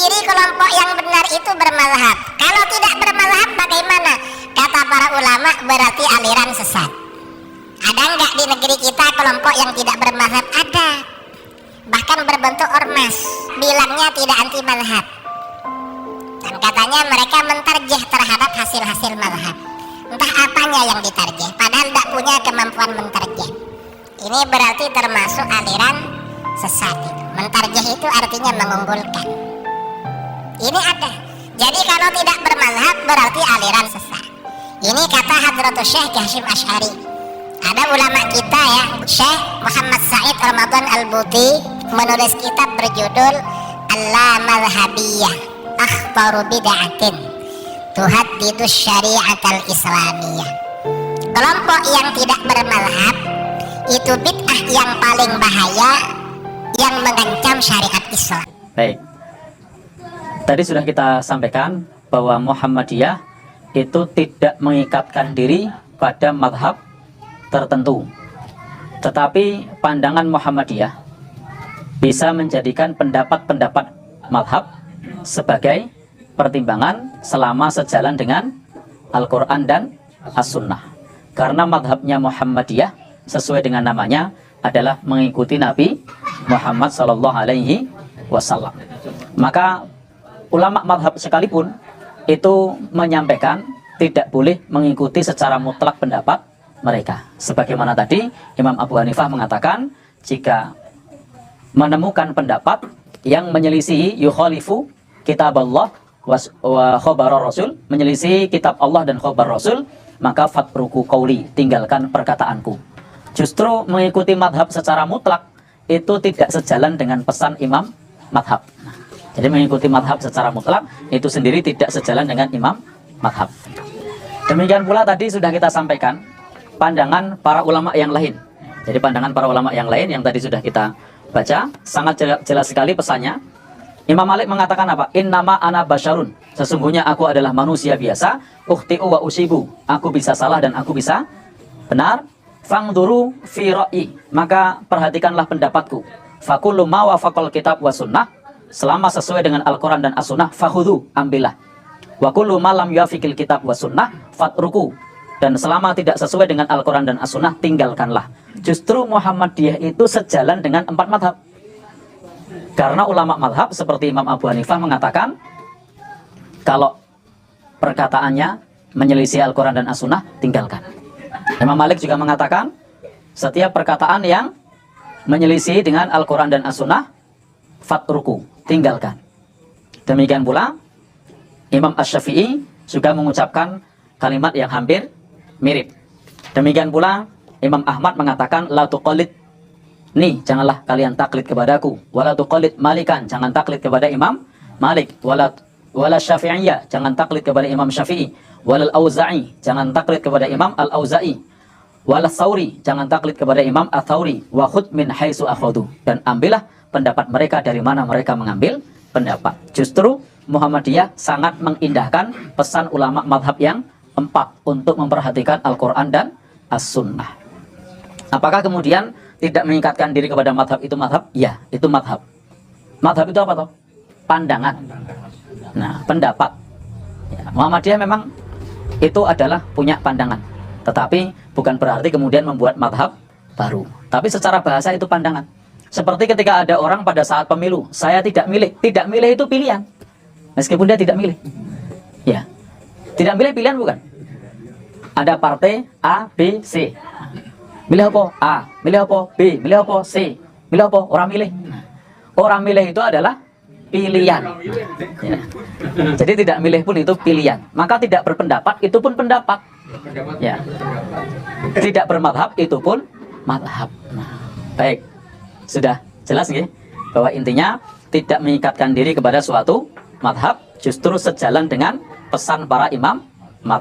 ciri kelompok yang benar itu bermazhab. Kalau tidak bermazhab bagaimana? Kata para ulama berarti aliran sesat. Ada nggak di negeri kita kelompok yang tidak bermazhab? Ada. Bahkan berbentuk ormas, bilangnya tidak anti mazhab. Dan katanya mereka mentarjih terhadap hasil-hasil mazhab. Entah apanya yang ditarjih, padahal tidak punya kemampuan mentarjih. Ini berarti termasuk aliran sesat. Mentarjih itu artinya mengunggulkan. Ini ada. Jadi kalau tidak bermazhab berarti aliran sesat. Ini kata Hadratus Syekh Hasyim Asy'ari. Ada ulama kita ya, Syekh Muhammad Said Ramadan Al-Buti menulis kitab berjudul Al-Mazhabiyah Akhbaru Bid'atin Tuhaddidus Syari'at Al-Islamiyah. Kelompok yang tidak bermazhab itu bid'ah yang paling bahaya yang mengancam syariat Islam. Baik. Tadi sudah kita sampaikan bahwa Muhammadiyah itu tidak mengikatkan diri pada mazhab tertentu. Tetapi pandangan Muhammadiyah bisa menjadikan pendapat-pendapat mazhab sebagai pertimbangan selama sejalan dengan Al-Quran dan As-Sunnah. Karena mazhabnya Muhammadiyah sesuai dengan namanya adalah mengikuti Nabi Muhammad SAW. Maka ulama mazhab sekalipun itu menyampaikan tidak boleh mengikuti secara mutlak pendapat mereka. Sebagaimana tadi Imam Abu Hanifah mengatakan jika menemukan pendapat yang menyelisihi yukhalifu kitab Allah wa khobar Rasul, menyelisihi kitab Allah dan khobar Rasul, maka fatruku qauli, tinggalkan perkataanku. Justru mengikuti madhab secara mutlak itu tidak sejalan dengan pesan imam madhab. Jadi mengikuti madhab secara mutlak itu sendiri tidak sejalan dengan imam madhab. Demikian pula tadi sudah kita sampaikan pandangan para ulama yang lain. Jadi pandangan para ulama yang lain yang tadi sudah kita baca sangat jelas sekali pesannya. Imam Malik mengatakan apa? Innama ana basyarun, sesungguhnya aku adalah manusia biasa. Ukhti'u wa usibu, aku bisa salah dan aku bisa benar. Fangduru fi ra'i, maka perhatikanlah pendapatku. Fakullu ma wafaqal kitab wa sunnah, selama sesuai dengan Al-Quran dan As-Sunnah, fakhudhu, ambillah. Wa kullu ma lam yuwafiqil kitab wa sunnah, fatruku, dan selama tidak sesuai dengan Al-Quran dan As-Sunnah, tinggalkanlah. Justru Muhammadiyah itu sejalan dengan 4 madhab. Karena ulama madhab seperti Imam Abu Hanifah mengatakan kalau perkataannya menyelisih Al-Quran dan As-Sunnah, tinggalkan. Imam Malik juga mengatakan setiap perkataan yang menyelisih dengan Al-Quran dan As-Sunnah, fatruku, tinggalkan. Demikian pula Imam Asy-Syafi'i juga mengucapkan kalimat yang hampir mirip. Demikian pula Imam Ahmad mengatakan la tuqallid, nih janganlah kalian taklid kepadaku, wala tuqallid Malikan, jangan taklid kepada Imam Malik, wala Syafi'iyah, jangan taklid kepada Imam Syafi'i, wala Al-Auza'i, jangan taklid kepada Imam Al-Auza'i, wala Tsauri, jangan taklid kepada Imam Ats-Tsauri, wa khudh min haitsu akhadhu, dan ambillah pendapat mereka dari mana mereka mengambil pendapat. Justru Muhammadiyah sangat mengindahkan pesan ulama madhab yang 4 untuk memperhatikan Al-Quran dan As-Sunnah. Apakah kemudian tidak mengikatkan diri kepada madhab itu madhab? Ya, itu madhab. Madhab itu apa toh? Pandangan. Nah, pendapat. Ya, Muhammadiyah memang itu adalah punya pandangan. Tetapi bukan berarti kemudian membuat madhab baru. Tapi secara bahasa itu pandangan. Seperti ketika ada orang pada saat pemilu, saya tidak milih. Tidak milih itu pilihan. Meskipun dia tidak milih. Ya. Tidak milih pilihan bukan? Ada partai A, B, C. Milih apa? A. Milih apa? B. Milih apa? C. Milih apa? Orang milih. Orang milih itu adalah pilihan. Ya. Jadi tidak milih pun itu pilihan. Maka tidak berpendapat itu pun pendapat. Ya. Tidak bermadhab itu pun madhab. Nah, baik. Sudah jelas ya? Bahwa intinya tidak mengikatkan diri kepada suatu madhab, justru sejalan dengan pesan para imam madhab.